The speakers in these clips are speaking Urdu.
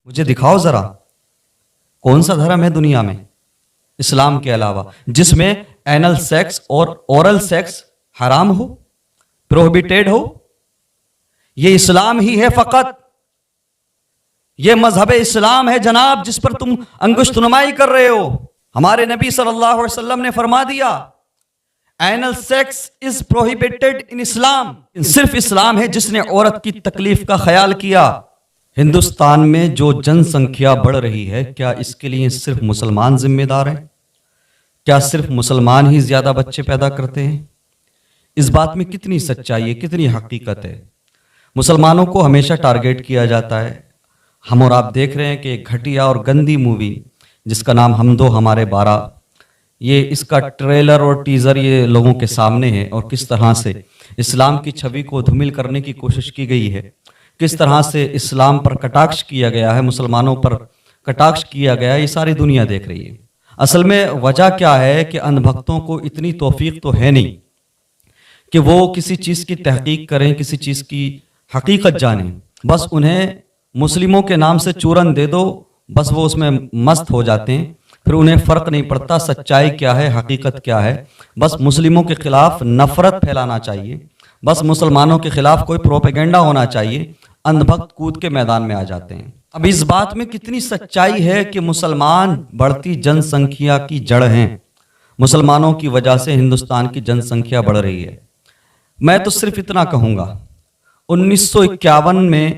مجھے دکھاؤ ذرا کون سا دھرم ہے دنیا میں اسلام کے علاوہ جس میں اینل سیکس اور اورل سیکس حرام ہو، پروہیبیٹیڈ ہو؟ یہ اسلام ہی ہے فقط، یہ مذہب اسلام ہے جناب جس پر تم انگشت نمائی کر رہے ہو۔ ہمارے نبی صلی اللہ علیہ وسلم نے فرما دیا anal sex is prohibited in اسلام۔ صرف اسلام ہے جس نے عورت کی تکلیف کا خیال کیا۔ ہندوستان میں جو جن سنکھیا بڑھ رہی ہے، کیا اس کے لیے صرف مسلمان ذمہ دار ہیں؟ کیا صرف مسلمان ہی زیادہ بچے پیدا کرتے ہیں؟ اس بات میں کتنی سچائی ہے، کتنی حقیقت ہے؟ مسلمانوں کو ہمیشہ ٹارگیٹ کیا جاتا ہے۔ ہم اور آپ دیکھ رہے ہیں کہ ایک گھٹیا اور گندی مووی جس کا نام ہم دو ہمارے 12، یہ اس کا ٹریلر اور ٹیزر یہ لوگوں کے سامنے ہے، اور کس طرح سے اسلام کی چھوی کو دھومل کرنے کی کوشش کی گئی ہے، کس طرح سے اسلام پر کٹاکش کیا گیا ہے، مسلمانوں پر کٹاکش کیا گیا ہے، یہ ساری دنیا دیکھ رہی ہے۔ اصل میں وجہ کیا ہے کہ اندھ بھکتوں کو اتنی توفیق تو ہے نہیں کہ وہ کسی چیز کی تحقیق کریں، کسی چیز کی حقیقت جانیں۔ بس انہیں مسلموں کے نام سے چورن دے دو، بس وہ اس میں مست ہو جاتے ہیں، پھر انہیں فرق نہیں پڑتا سچائی کیا ہے، حقیقت کیا ہے۔ بس مسلموں کے خلاف نفرت پھیلانا چاہیے، بس مسلمانوں کے خلاف کوئی پروپیگنڈا ہونا چاہیے، اندھ بھکت کود کے میدان میں آ جاتے ہیں۔ اب اس بات میں کتنی سچائی ہے کہ مسلمان بڑھتی جن سنکھیا کی جڑ ہیں، مسلمانوں کی وجہ سے ہندوستان کی جن سنکھیا بڑھ رہی ہے۔ میں تو صرف اتنا کہوں گا، 1951 میں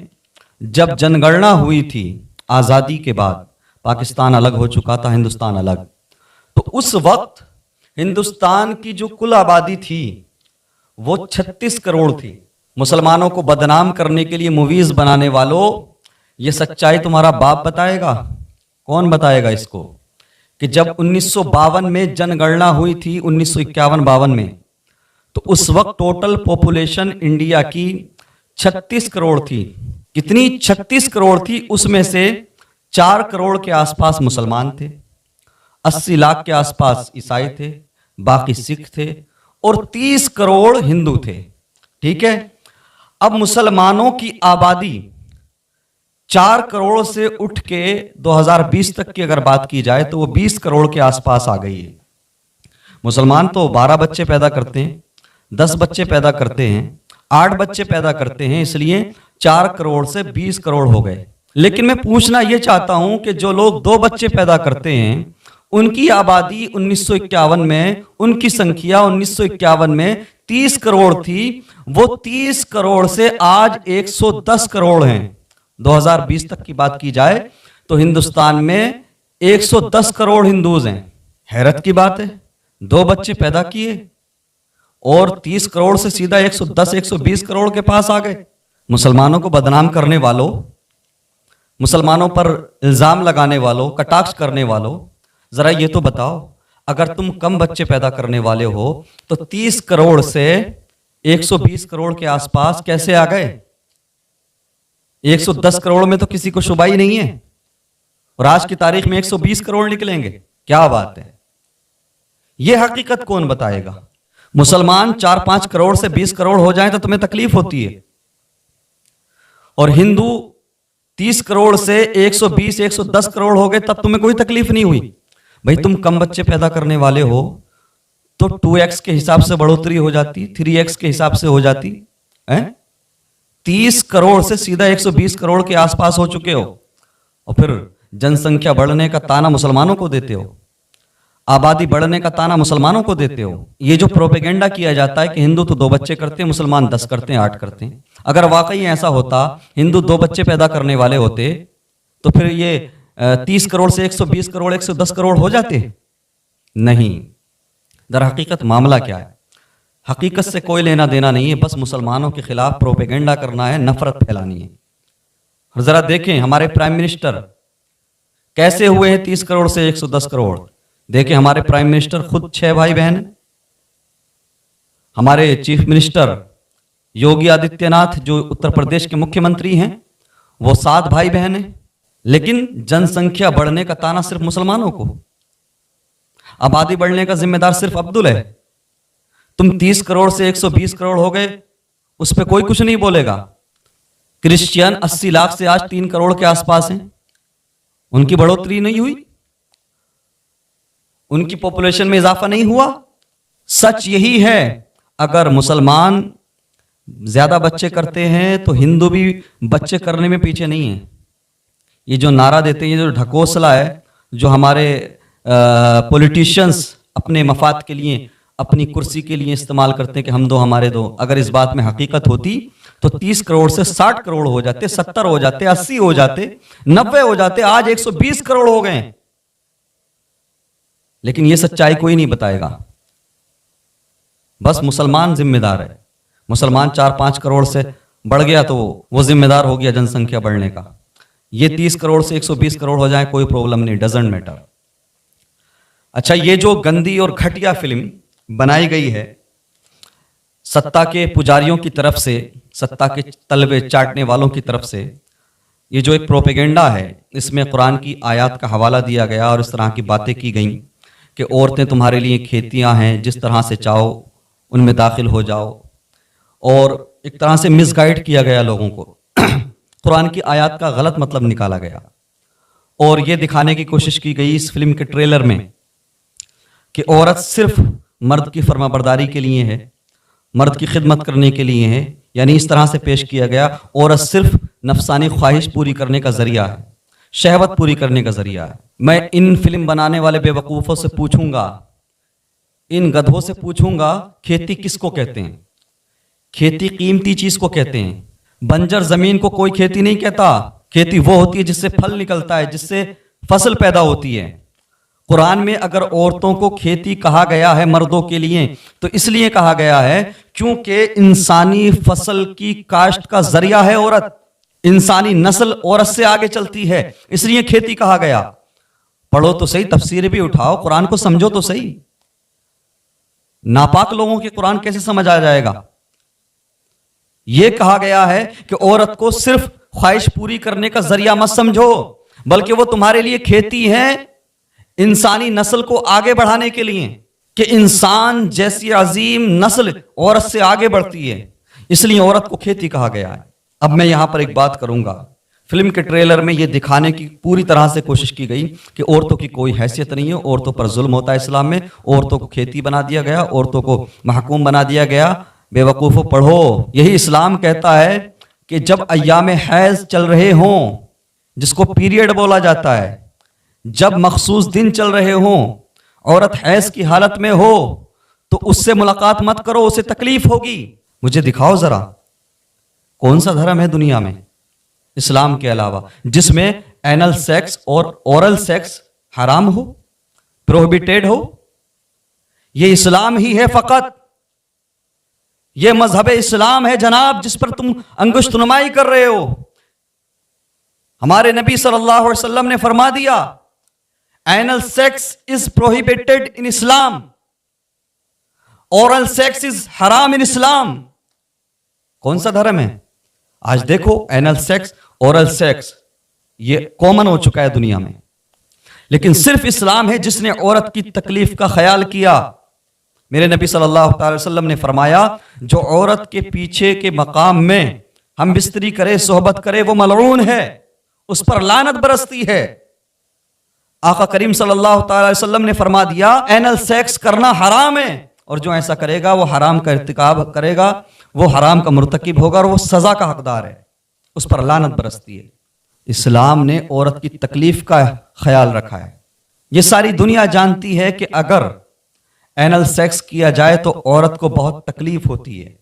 جب جن گننا ہوئی تھی آزادی کے بعد، پاکستان الگ ہو چکا تھا، ہندوستان الگ، تو اس وقت ہندوستان کی جو کل آبادی تھی وہ 36 کروڑ تھی۔ مسلمانوں کو بدنام کرنے کے لیے موویز بنانے والوں، یہ سچائی تمہارا باپ بتائے گا؟ کون بتائے گا اس کو کہ جب 1952 میں جن گننا ہوئی تھی، 1951-52 میں، تو اس وقت ٹوٹل پاپولیشن انڈیا کی 36 کروڑ تھی۔ کتنی؟ 36 کروڑ تھی۔ اس میں سے 4 کروڑ کے آس پاس مسلمان تھے، 80 لاکھ کے آس پاس عیسائی تھے، باقی سکھ تھے، اور 30 کروڑ ہندو تھے۔ ٹھیک ہے، اب مسلمانوں کی آبادی 4 کروڑ سے اٹھ کے 2020 تک کی اگر بات کی جائے تو وہ 20 کروڑ کے آس پاس آ گئی ہے۔ مسلمان تو 12 بچے پیدا کرتے ہیں، 10 بچے پیدا کرتے ہیں، 8 بچے پیدا کرتے ہیں، اس لیے 4 کروڑ سے 20 کروڑ ہو گئے۔ لیکن میں پوچھنا یہ چاہتا ہوں کہ جو لوگ 2 بچے پیدا کرتے ہیں، ان کی آبادی 1951 میں، ان کی سنکھیا 1951 میں 30 کروڑ تھی، وہ 30 کروڑ سے آج 110 کروڑ ہیں۔ 2020 تک کی بات کی جائے تو ہندوستان میں 110 کروڑ ہندوز ہیں۔ حیرت کی بات ہے، 2 بچے پیدا کیے اور 30 کروڑ سے سیدھا 110-120 کروڑ کے پاس آ گئے۔ مسلمانوں کو بدنام کرنے والوں، مسلمانوں پر الزام لگانے والوں، کٹاکش کرنے والوں، ذرا یہ تو بتاؤ، اگر تم کم بچے پیدا کرنے والے ہو تو 30 کروڑ سے 120 کروڑ کے آس پاس کیسے آ گئے؟ 110 کروڑ میں تو کسی کو شبہ ہی نہیں ہے، اور آج کی تاریخ میں 120 کروڑ نکلیں گے۔ کیا بات ہے؟ یہ حقیقت کون بتائے گا؟ مسلمان 4-5 کروڑ سے 20 کروڑ ہو جائیں تو تمہیں تکلیف ہوتی ہے، اور ہندو 30 کروڑ سے 120-110 کروڑ ہو گئے تب تمہیں کوئی تکلیف نہیں ہوئی۔ بھائی تم کم بچے پیدا کرنے والے ہو تو 2x کے حساب سے بڑھوتری ہو جاتی، 3x کے حساب سے ہو جاتی، 30 کروڑ سے سیدھا 120 کروڑ کے آس پاس ہو چکے ہو، اور پھر جن سنکھیا بڑھنے کا تانا مسلمانوں کو دیتے ہو، آبادی بڑھنے کا تانا مسلمانوں کو دیتے ہو۔ یہ جو پروپیگنڈا کیا جاتا ہے کہ ہندو تو 2 بچے کرتے ہیں، مسلمان 10 کرتے ہیں، 8 کرتے ہیں، اگر واقعی ایسا ہوتا، ہندو 2 بچے پیدا کرنے والے ہوتے تو پھر یہ 30 کروڑ سے 120 کروڑ 110 کروڑ ہو جاتے؟ نہیں۔ در حقیقت معاملہ کیا ہے؟ حقیقت سے کوئی لینا دینا نہیں ہے، بس مسلمانوں کے خلاف پروپیگنڈا کرنا ہے، نفرت پھیلانی ہے۔ اور ذرا دیکھیں ہمارے پرائم منسٹر کیسے ہوئے ہیں 30 کروڑ سے 110 کروڑ۔ دیکھیں ہمارے پرائم منسٹر خود 6 بھائی بہن ہیں، ہمارے چیف منسٹر یوگی آدتیہ ناتھ جو اتر پردیش کے مکھیہ منتری ہیں وہ 7 بھائی بہن ہیں، لیکن جن سنکھیا بڑھنے کا تانا صرف مسلمانوں کو، آبادی بڑھنے کا ذمہ دار صرف عبدل ہے۔ تم 30 کروڑ سے 120 کروڑ ہو گئے، اس پہ کوئی کچھ نہیں بولے گا۔ کرسچین 80 لاکھ سے آج 3 کروڑ کے آس پاس ہیں، ان کی بڑھوتری نہیں ہوئی؟ ان کی پاپولیشن میں اضافہ نہیں ہوا؟ سچ یہی ہے، اگر مسلمان زیادہ بچے کرتے ہیں تو ہندو بھی بچے کرنے میں پیچھے نہیں ہیں۔ یہ جو نعرہ دیتے ہیں، یہ جو ڈھکوسلا ہے جو ہمارے پولیٹیشینز اپنے مفاد کے لیے، اپنی کرسی کے لیے استعمال کرتے ہیں کہ ہم دو ہمارے دو، اگر اس بات میں حقیقت ہوتی تو 30 کروڑ سے 60 کروڑ ہو جاتے، 70 ہو جاتے، 80 ہو جاتے، 90 ہو جاتے، آج 120 کروڑ ہو گئے۔ لیکن یہ سچائی کوئی نہیں بتائے گا، بس مسلمان ذمہ دار ہے۔ مسلمان 4-5 کروڑ سے بڑھ گیا تو وہ ذمہ دار ہو گیا جن سنکھیا بڑھنے کا۔ یہ 30 کروڑ سے 120 کروڑ ہو جائیں کوئی پرابلم نہیں، ڈزنٹ میٹر۔ اچھا، یہ جو گندی اور گھٹیا فلم بنائی گئی ہے ستا کے پجاریوں کی طرف سے، ستا کے تلوے چاٹنے والوں کی طرف سے، یہ جو ایک پروپیگنڈا ہے، اس میں قرآن کی آیات کا حوالہ دیا گیا اور اس طرح کی باتیں کی گئیں کہ عورتیں تمہارے لیے کھیتیاں ہیں، جس طرح سے چاہو ان میں داخل ہو جاؤ، اور ایک طرح سے مس گائیڈ کیا گیا لوگوں کو، قرآن کی آیات کا غلط مطلب نکالا گیا، اور یہ دکھانے کی کوشش کی گئی اس فلم کے ٹریلر میں کہ عورت صرف مرد کی فرما برداری کے لیے ہے، مرد کی خدمت کرنے کے لیے ہے، یعنی اس طرح سے پیش کیا گیا عورت صرف نفسانی خواہش پوری کرنے کا ذریعہ ہے، شہوت پوری کرنے کا ذریعہ ہے۔ میں ان فلم بنانے والے بے وقوفوں سے پوچھوں گا، ان گدھوں سے پوچھوں گا، کھیتی کس کو کہتے ہیں؟ کھیتی قیمتی چیز کو کہتے ہیں۔ بنجر زمین کو کوئی کھیتی نہیں کہتا، کھیتی وہ ہوتی ہے جس سے پھل نکلتا ہے، جس سے فصل پیدا ہوتی ہے۔ قرآن میں اگر عورتوں کو کھیتی کہا گیا ہے مردوں کے لیے تو اس لیے کہا گیا ہے کیونکہ انسانی فصل کی کاشت کا ذریعہ ہے عورت، انسانی نسل عورت سے آگے چلتی ہے، اس لیے کھیتی کہا گیا۔ پڑھو تو صحیح، تفسیر بھی اٹھاؤ، قرآن کو سمجھو تو صحیح۔ ناپاک لوگوں کے قرآن کیسے سمجھ آ جائے گا؟ یہ کہا گیا ہے کہ عورت کو صرف خواہش پوری کرنے کا ذریعہ مت سمجھو، بلکہ وہ تمہارے لیے کھیتی ہے انسانی نسل کو آگے بڑھانے کے لیے، کہ انسان جیسی عظیم نسل عورت سے آگے بڑھتی ہے، اس لیے عورت کو کھیتی کہا گیا ہے۔ اب میں یہاں پر ایک بات کروں گا، فلم کے ٹریلر میں یہ دکھانے کی پوری طرح سے کوشش کی گئی کہ عورتوں کی کوئی حیثیت نہیں ہے، عورتوں پر ظلم ہوتا ہے اسلام میں، عورتوں کو کھیتی بنا دیا گیا، عورتوں کو محکوم بنا دیا گیا۔ بے وقوفو پڑھو، یہی اسلام کہتا ہے کہ جب ایام حیض چل رہے ہوں، جس کو پیریڈ بولا جاتا ہے، جب مخصوص دن چل رہے ہوں، عورت حیض کی حالت میں ہو تو اس سے ملاقات مت کرو، اسے تکلیف ہوگی۔ مجھے دکھاؤ ذرا کون سا دھرم ہے دنیا میں اسلام کے علاوہ جس میں اینل سیکس اور اورل سیکس حرام ہو، پروہیبیٹیڈ ہو؟ یہ اسلام ہی ہے فقط، یہ مذہب اسلام ہے جناب جس پر تم انگشت نمائی کر رہے ہو۔ ہمارے نبی صلی اللہ علیہ وسلم نے فرما دیا anal sex is prohibited in Islam, oral sex is حرام ان اسلام۔ کون سا دھرم ہے؟ آج دیکھو اینل سیکس، اورل سیکس یہ کامن ہو چکا ہے دنیا میں، لیکن صرف اسلام ہے جس نے عورت کی تکلیف کا خیال کیا۔ میرے نبی صلی اللہ علیہ وسلم نے فرمایا جو عورت کے پیچھے کے مقام میں ہم بستری کرے، صحبت کرے، وہ ملعون ہے، اس پر لعنت برستی ہے۔ آقا کریم صلی اللہ تعالی وسلم نے فرما دیا اینل سیکس کرنا حرام ہے، اور جو ایسا کرے گا وہ حرام کا ارتکاب کرے گا، وہ حرام کا مرتکب ہوگا اور وہ سزا کا حقدار ہے، اس پر لعنت برستی ہے۔ اسلام نے عورت کی تکلیف کا خیال رکھا ہے۔ یہ ساری دنیا جانتی ہے کہ اگر اینل سیکس کیا جائے تو عورت کو بہت تکلیف ہوتی ہے،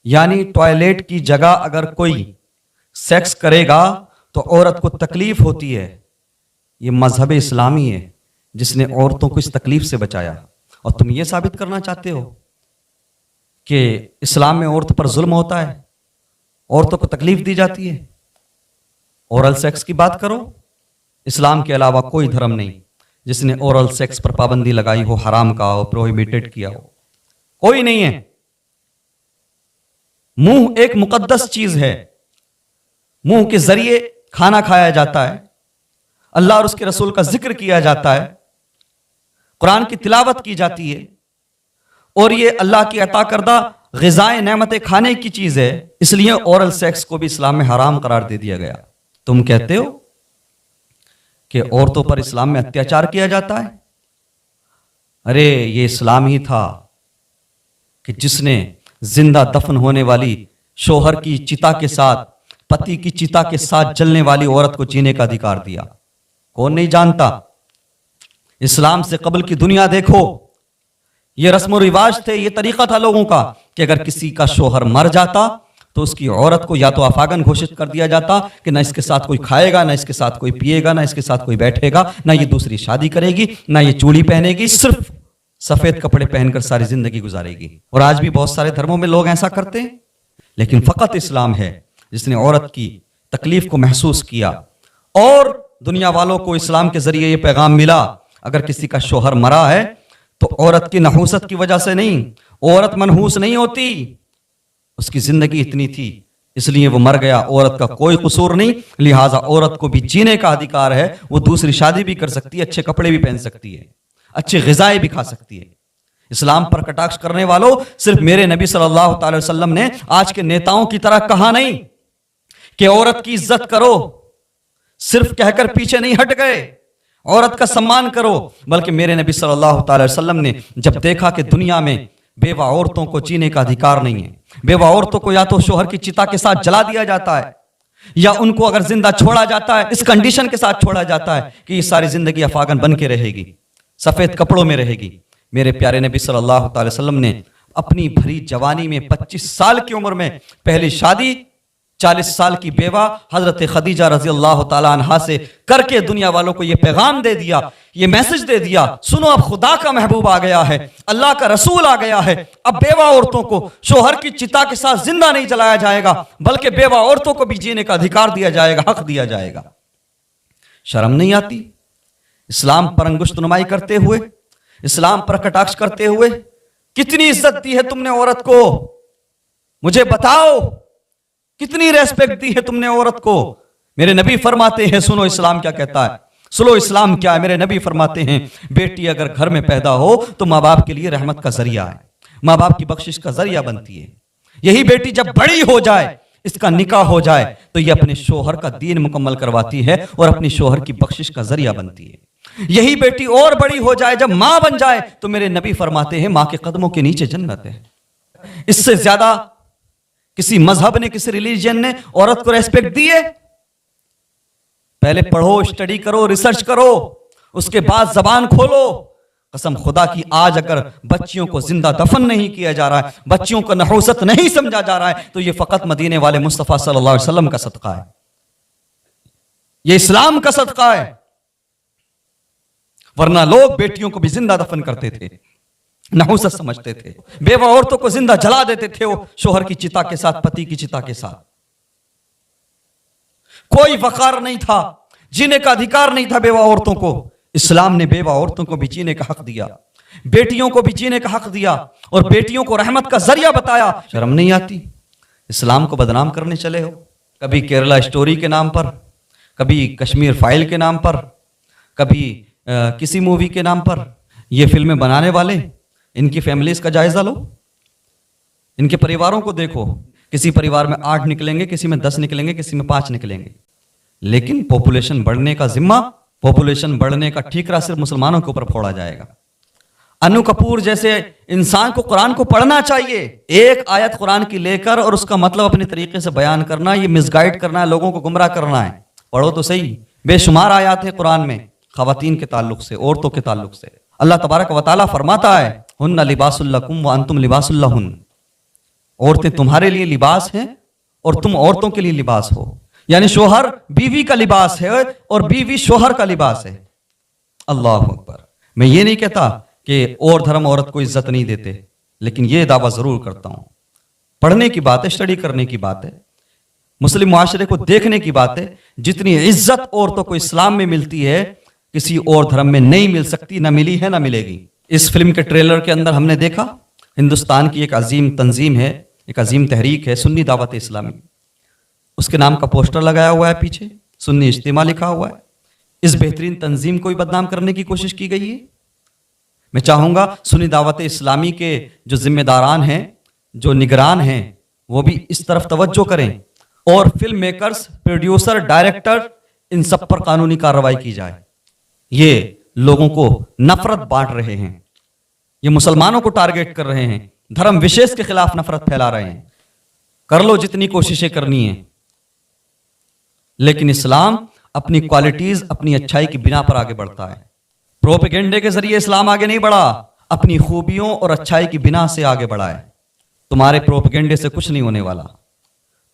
یعنی ٹوائلٹ کی جگہ اگر کوئی سیکس کرے گا تو عورت کو تکلیف ہوتی ہے۔ یہ مذہب اسلامی ہے جس نے عورتوں کو اس تکلیف سے بچایا، اور تم یہ ثابت کرنا چاہتے ہو کہ اسلام میں عورت پر ظلم ہوتا ہے، عورتوں کو تکلیف دی جاتی ہے۔ اورل سیکس کی بات کرو، اسلام کے علاوہ کوئی دھرم نہیں جس نے اورل سیکس پر پابندی لگائی ہو، حرام کہا ہو، پروہیبیٹڈ کیا ہو، کوئی نہیں ہے۔ منہ ایک مقدس چیز ہے، منہ کے ذریعے کھانا کھایا جاتا ہے، اللہ اور اس کے رسول کا ذکر کیا جاتا ہے، قرآن کی تلاوت کی جاتی ہے، اور یہ اللہ کی عطا کردہ غذائیں نعمتیں کھانے کی چیز ہے، اس لیے اورل سیکس کو بھی اسلام میں حرام قرار دے دیا گیا۔ تم کہتے ہو کہ عورتوں پر اسلام میں اتیاچار کیا جاتا ہے؟ ارے یہ اسلام ہی تھا کہ جس نے زندہ دفن ہونے والی شوہر کی چتا کے ساتھ، پتی کی چتا کے ساتھ جلنے والی عورت کو جینے کا ادھیکار دیا۔ کون نہیں جانتا؟ اسلام سے قبل کی دنیا دیکھو، یہ رسم و رواج تھے، یہ طریقہ تھا لوگوں کا کہ اگر کسی کا شوہر مر جاتا تو اس کی عورت کو یا تو افاغن گھوشت کر دیا جاتا کہ نہ اس کے ساتھ کوئی کھائے گا، نہ اس کے ساتھ کوئی پیے گا، نہ اس کے ساتھ کوئی بیٹھے گا، نہ یہ دوسری شادی کرے گی، نہ یہ چوڑی پہنے گی، صرف سفید کپڑے پہن کر ساری زندگی گزارے گی۔ اور آج بھی بہت سارے دھرموں میں لوگ ایسا کرتے ہیں، لیکن فقط اسلام ہے جس نے عورت کی تکلیف کو محسوس کیا، اور دنیا والوں کو اسلام کے ذریعے یہ پیغام ملا، اگر کسی کا شوہر مرا ہے تو عورت کی نحوست کی وجہ سے نہیں، عورت منحوس نہیں ہوتی، اس کی زندگی اتنی تھی اس لیے وہ مر گیا، عورت کا کوئی قصور نہیں، لہٰذا عورت کو بھی جینے کا ادھیکار ہے، وہ دوسری شادی بھی کر سکتی ہے، اچھے کپڑے بھی پہن سکتی ہے، اچھے غذائیں بھی کھا سکتی ہے۔ اسلام پر کٹاکش کرنے والوں، صرف میرے نبی صلی اللہ تعالی وسلم نے آج کے نیتاؤں کی طرح کہا نہیں کہ عورت کی عزت کرو، صرف کہہ کر پیچھے نہیں ہٹ گئے، عورت کا سمان کرو، بلکہ میرے نبی صلی اللہ تعالی وسلم نے جب دیکھا کہ دنیا میں بیوہ عورتوں کو جینے کا ادھیکار نہیں ہے، بیوہ عورتوں کو یا تو شوہر کی چتا کے ساتھ جلا دیا جاتا ہے، یا ان کو اگر زندہ چھوڑا جاتا ہے اس کنڈیشن کے ساتھ چھوڑا جاتا ہے کہ یہ ساری زندگی افاغن بن کے رہے گی، سفید کپڑوں میں رہے گی۔ میرے پیارے نبی صلی اللہ تعالی وسلم نے اپنی بھری جوانی میں 25 سال کی عمر میں پہلی شادی 40 سال کی بیوہ حضرت خدیجہ رضی اللہ تعالیٰ عنہا سے کر کے دنیا والوں کو یہ پیغام دے دیا، یہ میسج دے دیا، سنو اب خدا کا محبوب آ گیا ہے، اللہ کا رسول آ گیا ہے، اب بیوہ عورتوں کو شوہر کی چتا کے ساتھ زندہ نہیں جلایا جائے گا، بلکہ بیوہ عورتوں کو بھی جینے کا ادھیکار دیا جائے گا، حق دیا جائے گا۔ شرم نہیں آتی؟ اسلام پر انگشت نمائی کرتے ہوئے، اسلام پر کٹاکش کرتے ہوئے کتنی عزت دی ہے تم نے عورت کو؟ مجھے بتاؤ کتنی ریسپیکٹ دی ہے تم نے عورت کو؟ میرے نبی فرماتے ہیں، سنو اسلام کیا کہتا ہے، سنو اسلام کیا ہے۔ میرے نبی فرماتے ہیں بیٹی اگر گھر میں پیدا ہو تو ماں باپ کے لیے رحمت کا ذریعہ ہے، ماں باپ کی بخشش کا ذریعہ بنتی ہے۔ یہی بیٹی جب بڑی ہو جائے، اس کا نکاح ہو جائے تو یہ اپنے شوہر کا دین مکمل کرواتی ہے اور اپنی شوہر کی بخشش کا ذریعہ بنتی ہے۔ یہی بیٹی اور بڑی ہو جائے، جب ماں بن جائے تو میرے نبی فرماتے ہیں ماں کے قدموں کے نیچے جنت ہے۔ اس سے زیادہ کسی مذہب نے، کسی ریلیجن نے عورت کو ریسپیکٹ دی ہے؟ پہلے پڑھو، اسٹڈی کرو، ریسرچ کرو، اس کے بعد زبان کھولو۔ قسم خدا کی آج اگر بچیوں کو زندہ دفن نہیں کیا جا رہا ہے، بچیوں کو نحوست نہیں سمجھا جا رہا ہے، تو یہ فقط مدینے والے مصطفیٰ صلی اللہ علیہ وسلم کا صدقہ ہے، یہ اسلام کا صدقہ ہے، ورنہ لوگ بیٹیوں کو بھی زندہ دفن کرتے تھے، نحوست سمجھتے تھے، بیوہ عورتوں کو زندہ جلا دیتے تھے وہ شوہر کی چتا کے ساتھ، پتی کی چتا کے ساتھ۔ کوئی وقار نہیں تھا، جینے کا ادھیکار نہیں تھا بیوہ عورتوں کو۔ اسلام نے بیوہ عورتوں کو بھی جینے کا حق دیا، بیٹیوں کو بھی جینے کا حق دیا، اور بیٹیوں کو رحمت کا ذریعہ بتایا۔ شرم نہیں آتی؟ اسلام کو بدنام کرنے چلے ہو، کبھی کیرلا اسٹوری کے نام پر، کبھی کشمیر فائل کے نام پر، کبھی کسی مووی کے نام پر۔ یہ فلمیں بنانے والے، ان کی فیملیز کا جائزہ لو، ان کے پریواروں کو دیکھو، کسی پریوار میں 8 نکلیں گے، کسی میں 10 نکلیں گے، کسی میں 5 نکلیں گے، لیکن پاپولیشن بڑھنے کا ذمہ، پاپولیشن بڑھنے کا ٹھیکرا صرف مسلمانوں کے اوپر پھوڑا جائے گا۔ انو کپور جیسے انسان کو قرآن کو پڑھنا چاہیے، ایک آیت قرآن کی لے کر اور اس کا مطلب اپنے طریقے سے بیان کرنا، یہ مس گائیڈ کرنا ہے، لوگوں کو گمراہ کرنا ہے۔ پڑھو تو صحیح، بے شمار آیات ہیں قرآن میں خواتین کے تعلق سے، عورتوں کے تعلق سے۔ اللہ تبارک و تعالیٰ فرماتا ہے ہن لباس لکم وانتم لباس لہن، عورتیں تمہارے لیے لباس ہیں اور تم عورتوں کے لیے لباس ہو، یعنی شوہر بیوی کا لباس ہے اور بیوی شوہر کا لباس ہے۔ اللہ اکبر۔ میں یہ نہیں کہتا کہ اور دھرم عورت کو عزت نہیں دیتے، لیکن یہ دعویٰ ضرور کرتا ہوں، پڑھنے کی بات ہے، اسٹڈی کرنے کی بات ہے، مسلم معاشرے کو دیکھنے کی بات ہے، جتنی عزت عورتوں کو اسلام میں ملتی ہے کسی اور دھرم میں نہیں مل سکتی، نہ ملی ہے نہ ملے گی۔ اس فلم کے ٹریلر کے اندر ہم نے دیکھا ہندوستان کی ایک عظیم تنظیم ہے، ایک عظیم تحریک ہے، سنی دعوت اسلامی، اس کے نام کا پوسٹر لگایا ہوا ہے، پیچھے سنی اجتماع لکھا ہوا ہے۔ اس بہترین تنظیم کو بھی بدنام کرنے کی کوشش کی گئی ہے۔ میں چاہوں گا سنی دعوت اسلامی کے جو ذمہ داران ہیں، جو نگران ہیں، وہ بھی اس طرف توجہ کریں، اور فلم میکرز، پروڈیوسر، ڈائریکٹر، ان سب پر قانونی کارروائی کی جائے. یہ لوگوں کو نفرت بانٹ رہے ہیں, یہ مسلمانوں کو ٹارگیٹ کر رہے ہیں, دھرم وشیش کے خلاف نفرت پھیلا رہے ہیں. کر لو جتنی کوششیں کرنی ہیں, لیکن اسلام اپنی کوالٹیز, اپنی اچھائی کی بنا پر آگے بڑھتا ہے. پروپیگنڈے کے ذریعے اسلام آگے نہیں بڑھا, اپنی خوبیوں اور اچھائی کی بنا سے آگے بڑھا ہے. تمہارے پروپیگنڈے سے کچھ نہیں ہونے والا.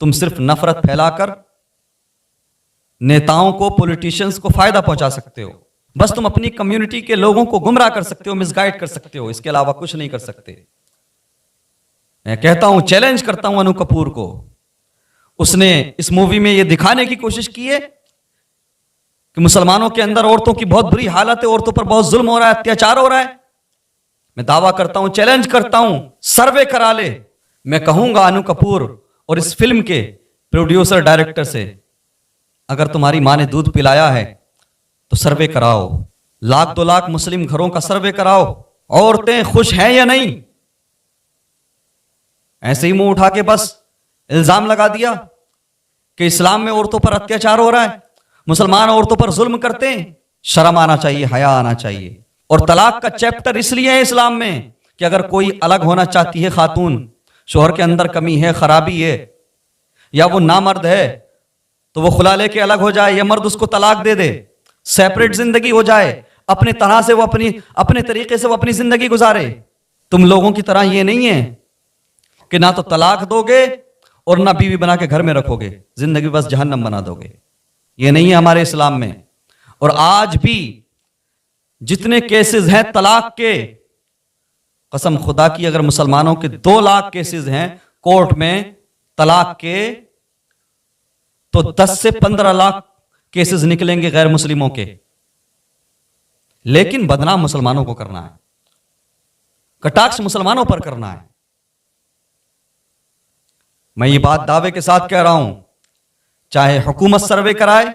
تم صرف نفرت پھیلا کر نیتاؤں کو, پولیٹیشنز کو فائدہ پہنچا سکتے ہو. بس تم اپنی کمیونٹی کے لوگوں کو گمراہ کر سکتے ہو, مس گائیڈ کر سکتے ہو, اس کے علاوہ کچھ نہیں کر سکتے. میں کہتا ہوں, چیلنج کرتا ہوں انو کپور کو, اس نے اس مووی میں یہ دکھانے کی کوشش کی ہے کہ مسلمانوں کے اندر عورتوں کی بہت بری حالت ہے, عورتوں پر بہت ظلم ہو رہا ہے, اتیاچار ہو رہا ہے. میں دعویٰ کرتا ہوں, چیلنج کرتا ہوں, سروے کرا لے. میں کہوں گا انو کپور اور اس فلم کے پروڈیوسر ڈائریکٹر سے, اگر تمہاری ماں نے دودھ پلایا ہے تو سروے کراؤ. 1,00,000 2 لاکھ مسلم گھروں کا سروے کراؤ, عورتیں خوش ہیں یا نہیں. ایسے ہی منہ اٹھا کے بس الزام لگا دیا کہ اسلام میں عورتوں پر اتیاچار ہو رہا ہے, مسلمان عورتوں پر ظلم کرتے ہیں. شرم آنا چاہیے, حیا آنا چاہیے. اور طلاق کا چیپٹر اس لیے ہے اسلام میں کہ اگر کوئی الگ ہونا چاہتی ہے خاتون, شوہر کے اندر کمی ہے, خرابی ہے, یا وہ نامرد ہے, تو وہ خلا لے کے الگ ہو جائے, یا مرد اس کو طلاق دے دے, سیپریٹ زندگی ہو جائے, اپنے طرح سے وہ اپنے طریقے سے وہ اپنی زندگی گزارے. تم لوگوں کی طرح یہ نہیں ہے کہ نہ تو طلاق دو گے اور نہ بیوی بنا کے گھر میں رکھو گے, زندگی بس جہنم بنا دو گے. یہ نہیں ہے ہمارے اسلام میں. اور آج بھی جتنے کیسز ہیں طلاق کے, قسم خدا کی اگر مسلمانوں کے 2 لاکھ کیسز ہیں کورٹ میں طلاق کے, تو 10 سے 15 لاکھ کیسز نکلیں گے غیر مسلموں کے. لیکن بدنام مسلمانوں کو کرنا ہے, کٹاکش مسلمانوں پر کرنا ہے. میں یہ بات دعوے کے ساتھ کہہ رہا ہوں, چاہے حکومت سروے کرائے,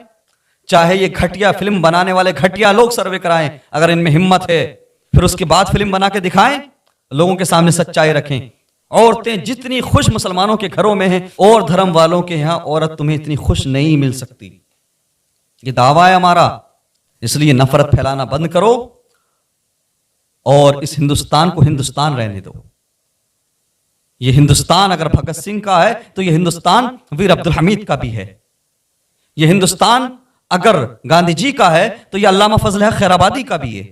چاہے یہ گھٹیا فلم بنانے والے گھٹیا لوگ سروے کرائیں, اگر ان میں ہمت ہے پھر اس کے بعد فلم بنا کے دکھائیں, لوگوں کے سامنے سچائی رکھیں. عورتیں جتنی خوش مسلمانوں کے گھروں میں ہیں, اور دھرم والوں کے یہاں عورت تمہیں اتنی خوش نہیں مل سکتی. یہ دعویٰ ہے ہمارا. اس لیے نفرت پھیلانا بند کرو اور اس ہندوستان کو ہندوستان رہنے دو. یہ ہندوستان اگر بھگت سنگھ کا ہے تو یہ ہندوستان ویر عبد الحمید کا بھی ہے. یہ ہندوستان اگر گاندھی جی کا ہے تو یہ علامہ فضل حق خیر آبادی کا بھی ہے.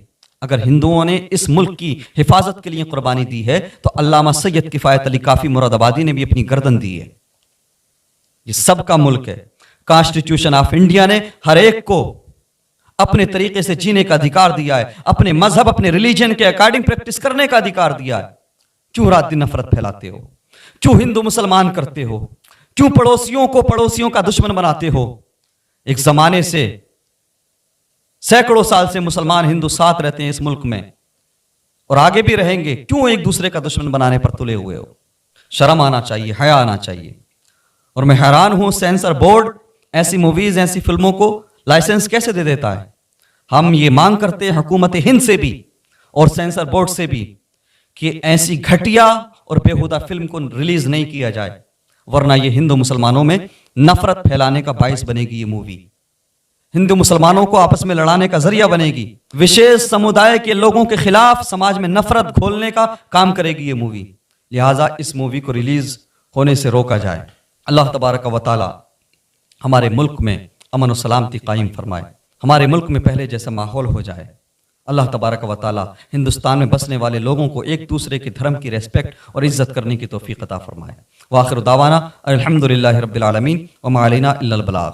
اگر ہندوؤں نے اس ملک کی حفاظت کے لیے قربانی دی ہے تو علامہ سید کفایت علی کافی مراد آبادی نے بھی اپنی گردن دی ہے. یہ سب کا ملک ہے. کانسٹیٹیوشن آف انڈیا نے ہر ایک کو اپنے طریقے سے جینے کا ادھیکار دیا ہے, اپنے مذہب, اپنے ریلیجن کے اکارڈنگ پریکٹس کرنے کا ادھیکار دیا ہے. کیوں رات دن نفرت پھیلاتے ہو؟ کیوں ہندو مسلمان کرتے ہو؟ کیوں پڑوسیوں کو پڑوسیوں کا دشمن بناتے ہو؟ ایک زمانے سے سینکڑوں سال سے مسلمان ہندو ساتھ رہتے ہیں اس ملک میں, اور آگے بھی رہیں گے. کیوں ایک دوسرے کا دشمن بنانے پر تلے ہوئے ہو؟ شرم آنا چاہیے, حیا آنا چاہیے. اور میں حیران ہوں, سینسر بورڈ ایسی موویز, ایسی فلموں کو لائسنس کیسے دے دیتا ہے؟ ہم یہ مانگ کرتے ہیں حکومت ہند سے بھی اور سینسر بورڈ سے بھی کہ ایسی گھٹیا اور بیہودہ فلم کو ریلیز نہیں کیا جائے, ورنہ یہ ہندو مسلمانوں میں نفرت پھیلانے کا باعث بنے گی. یہ مووی ہندو مسلمانوں کو آپس میں لڑانے کا ذریعہ بنے گی. وشیش سمودائے کے لوگوں کے خلاف سماج میں نفرت گھولنے کا کام کرے گی یہ مووی. لہٰذا اس مووی کو ریلیز ہونے سے روکا جائے. اللہ تبارک و تعالی ہمارے ملک میں امن و سلامتی قائم فرمائے, ہمارے ملک میں پہلے جیسا ماحول ہو جائے. اللہ تبارک و تعالی ہندوستان میں بسنے والے لوگوں کو ایک دوسرے کے دھرم کی ریسپیکٹ اور عزت کرنے کی توفیق عطا فرمائے. وآخر دعوانا الحمدللہ رب العالمین وما علینا الا البلاغ.